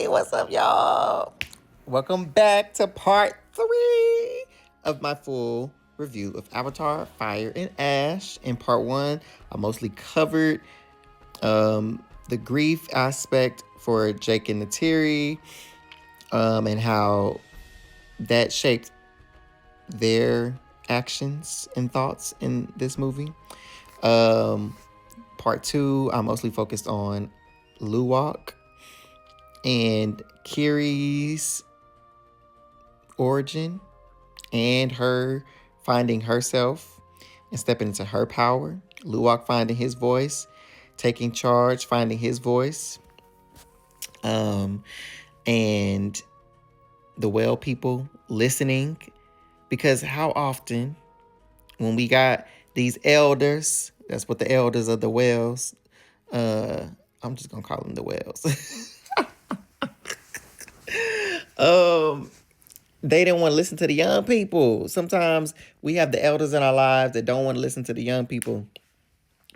What's up, y'all? Welcome back to part 3 of my full review of Avatar Fire and Ash. In part 1, I mostly covered the grief aspect for Jake and Neytiri, and how that shaped their actions and thoughts in this movie. Part 2, I mostly focused on Luwak and Kiri's origin and her finding herself and stepping into her power. Luwak finding his voice, taking charge, finding his voice. And the well people listening. Because how often when we got these elders, that's what the elders of the wells, I'm just gonna call them the wells. They didn't want to listen to the young people. Sometimes we have the elders in our lives that don't want to listen to the young people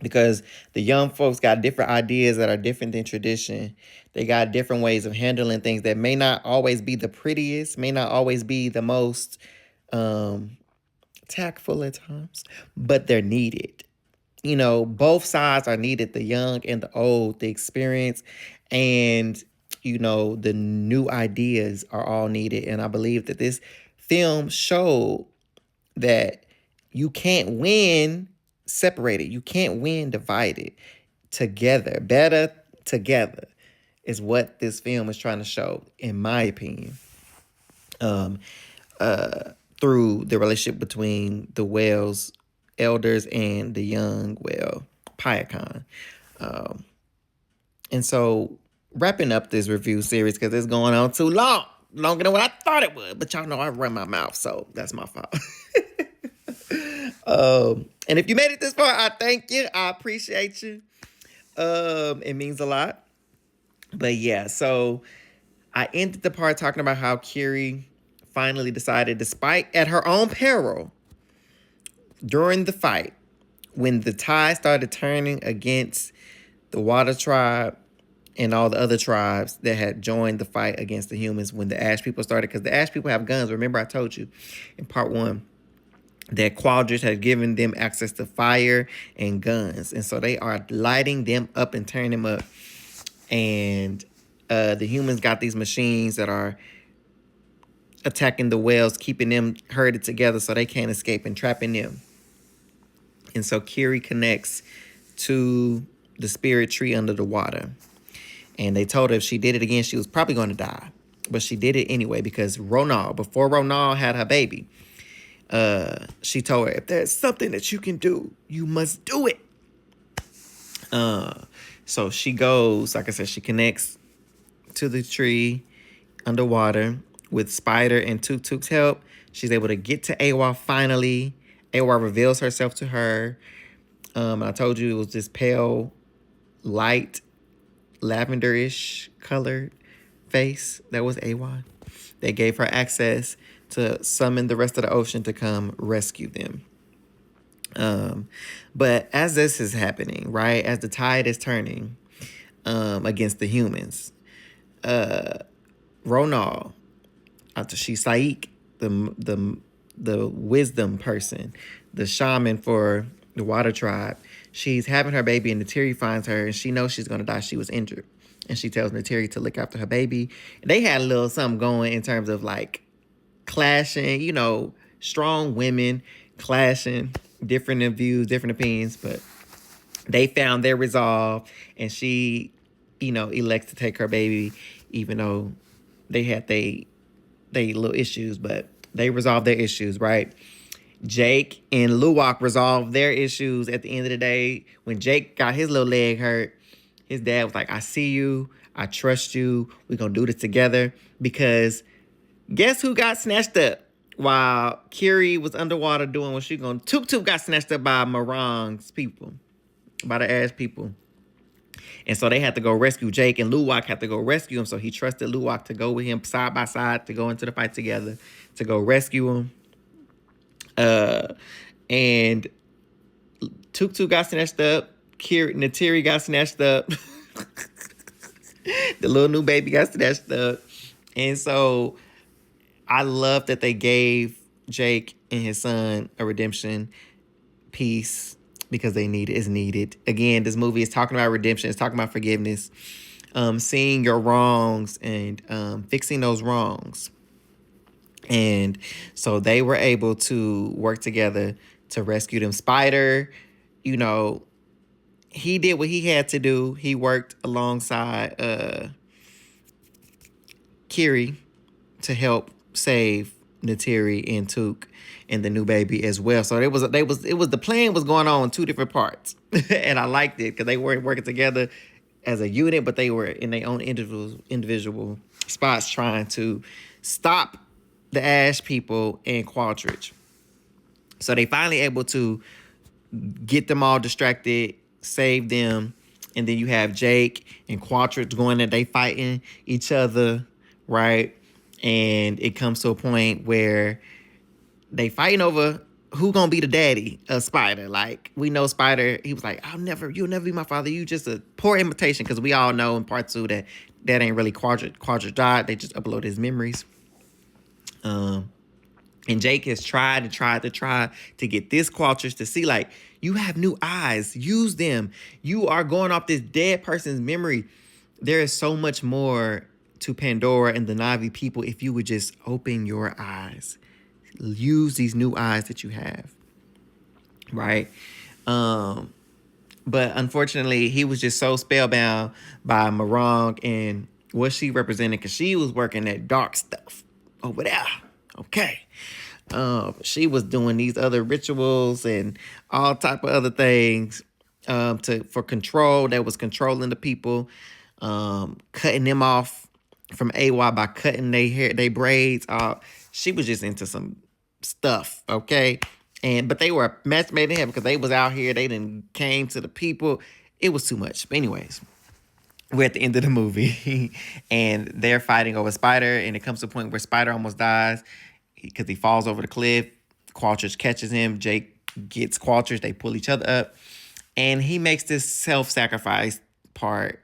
because the young folks got different ideas that are different than tradition. They got different ways of handling things that may not always be the prettiest, may not always be the most tactful at times, but they're needed. You know, both sides are needed, the young and the old, the experience and, you know, the new ideas are all needed. And I believe that this film showed that you can't win separated. You can't win divided. Together, better together is what this film is trying to show, in my opinion. Through the relationship between the whales elders and the young whale Payakan. And so wrapping up this review series because it's going on too long, longer than what I thought it would. But y'all know I run my mouth, so that's my fault. And if you made it this far, I thank you. I appreciate you. It means a lot. But yeah, so I ended the part talking about how Kiri finally decided, despite at her own peril, during the fight, when the tide started turning against the Water Tribe and all the other tribes that had joined the fight against the humans, when the Ash people started, because the Ash people have guns. Remember I told you in part 1 that Quadris had given them access to fire and guns. And so they are lighting them up and turning them up. And the humans got these machines that are attacking the whales, keeping them herded together so they can't escape and trapping them. And so Kiri connects to the spirit tree under the water. And they told her if she did it again, she was probably going to die. But she did it anyway because Ronal, before Ronal had her baby, she told her, if there's something that you can do, you must do it. So she goes, like I said, she connects to the tree underwater with Spider and Tuk Tuk's help. She's able to get to A.R finally. A.R reveals herself to her. I told you it was this pale, light, lavenderish colored face that was A.R. They gave her access to summon the rest of the ocean to come rescue them. But as this is happening, right, as the tide is turning against the humans, Ronal, she's Saik, the wisdom person, the shaman for the water tribe. She's having her baby, and Neytiri finds her, and she knows she's gonna die. She was injured, and she tells Neytiri to look after her baby. And they had a little something going in terms of like clashing, you know, strong women clashing, different views, different opinions, but they found their resolve, and she, you know, elects to take her baby, even though they had they little issues, but they resolved their issues, right? Jake and Luwak resolved their issues at the end of the day. When Jake got his little leg hurt, his dad was like, I see you. I trust you. We're going to do this together. Because guess who got snatched up while Kiri was underwater doing what she going to? Tuk Tuk got snatched up by Marang's people, by the Ash people. And so they had to go rescue Jake, and Luwak had to go rescue him. So he trusted Luwak to go with him side by side to go into the fight together to go rescue him. And Tuk Tuk got snatched up. Neytiri got snatched up. The little new baby got snatched up. And so I love that they gave Jake and his son a redemption piece because they need it is needed. Again, this movie is talking about redemption. It's talking about forgiveness, seeing your wrongs and fixing those wrongs. And so they were able to work together to rescue them. Spider, you know, he did what he had to do. He worked alongside Kiri to help save Natiri and Took and the new baby as well. So it was the plan was going on in two different parts, and I liked it because they weren't working together as a unit, but they were in their own individual spots trying to stop the Ash people and Qualtridge. So they finally able to get them all distracted, save them, and then you have Jake and Qualtridge going there. They fighting each other, right? And it comes to a point where they fighting over who gonna be the daddy of Spider. Like, we know Spider, he was like, you'll never be my father. You just a poor imitation, because we all know in part 2 that ain't really Qualtridge. Qualtridge died. They just uploaded his memories. And Jake has tried to get this Qualtridge to see, like, you have new eyes. Use them. You are going off this dead person's memory. There is so much more to Pandora and the Na'vi people if you would just open your eyes. Use these new eyes that you have. Right? But unfortunately, he was just so spellbound by Marong and what she represented, because she was working that dark stuff over there. Okay. She was doing these other rituals and all type of other things for control. That was controlling the people, cutting them off from AY by cutting their hair, their braids off. She was just into some stuff, okay? But they were a match made in heaven because they was out here. They didn't came to the people. It was too much. But anyways, we're at the end of the movie and they're fighting over Spider, and it comes to a point where Spider almost dies because he falls over the cliff. Qualtridge catches him. Jake gets Qualtridge. They pull each other up, and he makes this self-sacrifice part.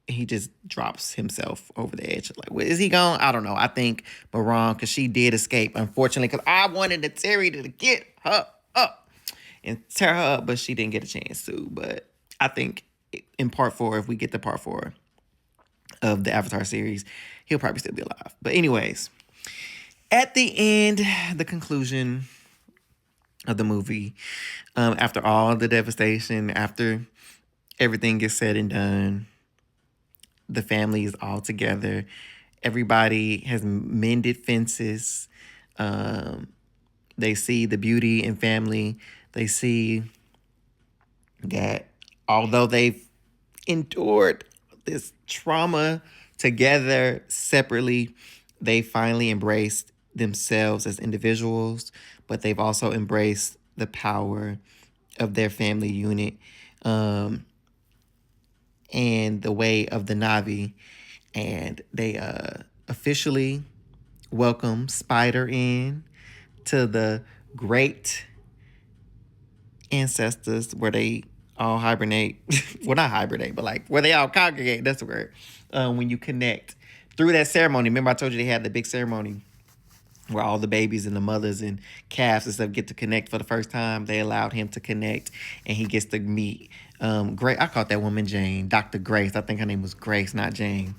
He just drops himself over the edge. Like, where is he going? I don't know. I think Marong, because she did escape, unfortunately, because I wanted the Terry to get her up and tear her up, but she didn't get a chance to. But I think in part 4, if we get to part 4 of the Avatar series, he'll probably still be alive. But anyways, at the end, the conclusion of the movie, after all the devastation, after everything gets said and done, the family is all together. Everybody has mended fences. They see the beauty in family. They see that although they've endured this trauma together separately, they finally embraced themselves as individuals, but they've also embraced the power of their family unit, and the way of the Na'vi. And they officially welcome Spider in to the great ancestors where they all hibernate. Well, not hibernate, but like where they all congregate. That's the word. When you connect through that ceremony. Remember I told you they had the big ceremony where all the babies and the mothers and calves and stuff get to connect for the first time. They allowed him to connect, and he gets to meet Grace. I called that woman Jane, Dr. Grace. I think her name was Grace, not Jane,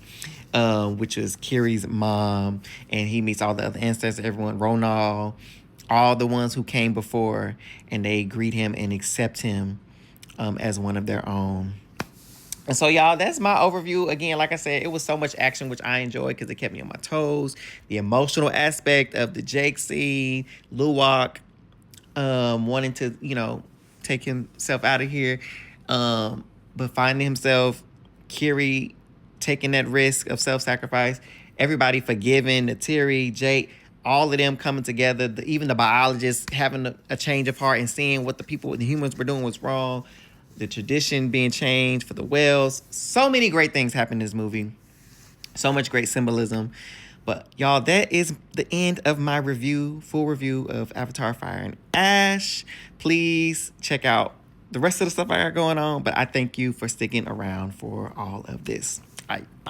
which is Kiri's mom. And he meets all the other ancestors, everyone, Ronald, all the ones who came before, and they greet him and accept him as one of their own. And so, y'all, that's my overview. Again, like I said, it was so much action, which I enjoyed because it kept me on my toes. The emotional aspect of the Jake scene, Luwak wanting to, take himself out of here, but finding himself, Kiri taking that risk of self-sacrifice, everybody forgiving, Natiri, Jake, all of them coming together, even the biologists having a change of heart and seeing what the humans were doing was wrong. The tradition being changed for the whales. So many great things happen in this movie. So much great symbolism. But y'all, that is the end of my full review of Avatar Fire and Ash. Please check out the rest of the stuff I got going on. But I thank you for sticking around for all of this. All right, bye.